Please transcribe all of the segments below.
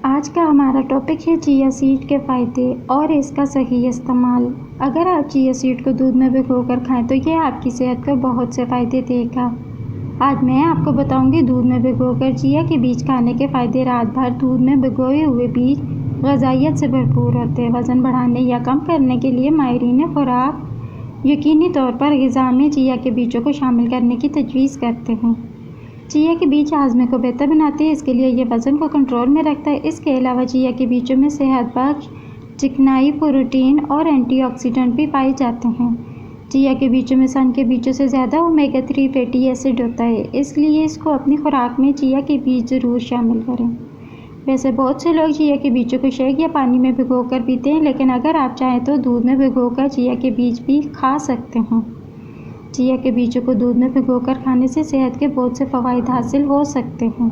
आज का हमारा टॉपिक है चिया सीड के फ़ायदे और इसका सही इस्तेमाल। अगर आप चिया सीड को दूध में भिगोकर खाएं तो ये आपकी सेहत को बहुत से फ़ायदे देगा। आज मैं आपको बताऊंगी दूध में भिगोकर चिया के बीज खाने के फ़ायदे। रात भर दूध में भिगोए हुए बीज ग़िज़ाइयत से भरपूर होते हैं। वज़न बढ़ाने या कम करने के लिए माहिरीन खुराक यकीनी तौर पर ग़िज़ा में चिया के बीजों को शामिल करने की तजवीज़ करते हैं। चिया के बीज हाज़मे को बेहतर बनाते हैं, इसके लिए ये वज़न को कंट्रोल में रखता है। इसके अलावा चिया के बीजों में सेहत बख्श चिकनाई, प्रोटीन और एंटीऑक्सीडेंट भी पाए जाते हैं। चिया के बीजों में सन के बीजों से ज़्यादा ओमेगा 3 फैटी एसिड होता है, इसलिए इसको अपनी खुराक में चिया के बीज ज़रूर शामिल करें। वैसे बहुत से लोग चिया के बीजों को शेक या पानी में भिगोकर पीते हैं, लेकिन अगर आप चाहें तो दूध में भिगोकर चिया के बीज भी खा सकते हैं। चिया के बीजों को दूध में भिगोकर खाने से सेहत के बहुत से फ़वाइद हासिल हो सकते हैं।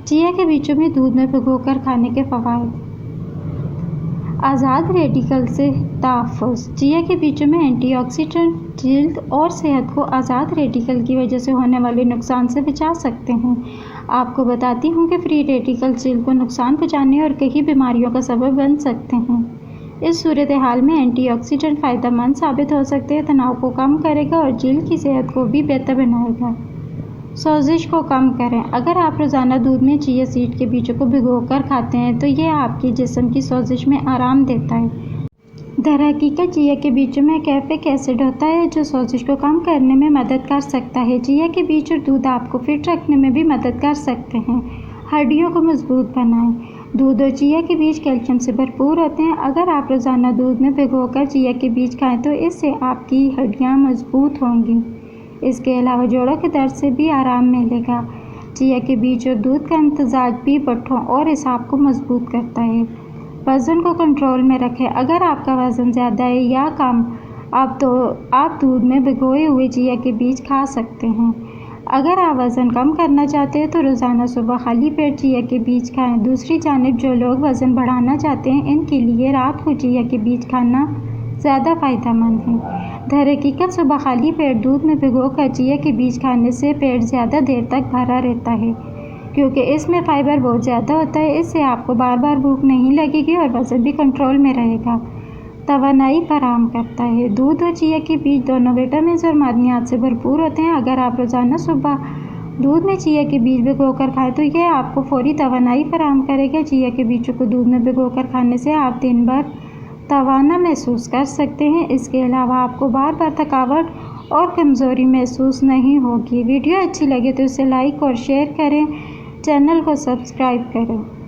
चिया के बीजों में दूध में भिगोकर खाने के फ़वाइद: आज़ाद रेडिकल से तहफ़्फ़ुज़। चिया के बीजों में एंटीऑक्सीडेंट जल्द और सेहत को आज़ाद रेडिकल की वजह से होने वाले नुकसान से बचा सकते हैं। आपको बताती हूँ कि फ्री रेडिकल जल्द को नुकसान पहुँचाने और कई बीमारियों का सबब बन सकते हैं। इस सूरत हाल में एंटीऑक्सीडेंट फ़ायदेमंद साबित हो सकते हैं, तनाव को कम करेगा और जल्द की सेहत को भी बेहतर बनाएगा। सोजिश को कम करें। अगर आप रोज़ाना दूध में चिया सीड के बीजों को भिगोकर खाते हैं तो ये आपके जिस्म की सोजिश में आराम देता है। दरहकीकत चिया के बीजों में कैफिक एसिड होता है जो सोजिश को कम करने में मदद कर सकता है। चिया के बीज और दूध आपको फिट रखने में भी मदद कर सकते हैं। हड्डियों को मजबूत बनाएं। दूध और चिया के बीज कैल्शियम से भरपूर होते हैं। अगर आप रोज़ाना दूध में भिगोकर चिया के बीज खाएं तो इससे आपकी हड्डियां मजबूत होंगी। इसके अलावा जोड़ों के दर्द से भी आराम मिलेगा। चिया के बीज और दूध का इम्तिजाज भी पट्ठों और एसाब को मजबूत करता है। वज़न को कंट्रोल में रखें। अगर आपका वज़न ज़्यादा है या कम, आप दूध में भिगोए हुए चिया के बीज खा सकते हैं। अगर आप वज़न कम करना चाहते हैं तो रोज़ाना सुबह खाली पेट चिया के बीज खाएं। दूसरी जानिब जो लोग वज़न बढ़ाना चाहते हैं इनके लिए रात को चिया के बीज खाना ज़्यादा फ़ायदेमंद है। दरहकीकत सुबह खाली पेट दूध में भिगोकर चिया के बीज खाने से पेट ज़्यादा देर तक भरा रहता है, क्योंकि इसमें फ़ाइबर बहुत ज़्यादा होता है। इससे आपको बार बार भूख नहीं लगेगी और वज़न भी कंट्रोल में रहेगा। तवानाई फराहम करता है। दूध और चिया के बीज दोनों विटामिन और मादनियात से भरपूर होते हैं। अगर आप रोज़ाना सुबह दूध में चिया के बीज भिगोकर खाएं तो यह आपको फौरी तवानाई फराहम करेगा। चिया के बीजों को दूध में भिगोकर खाने से आप दिन भर तवाना महसूस कर सकते हैं। इसके अलावा आपको बार बार थकावट और कमज़ोरी महसूस नहीं होगी। वीडियो अच्छी लगे तो इसे लाइक और शेयर करें, चैनल को सब्सक्राइब करें।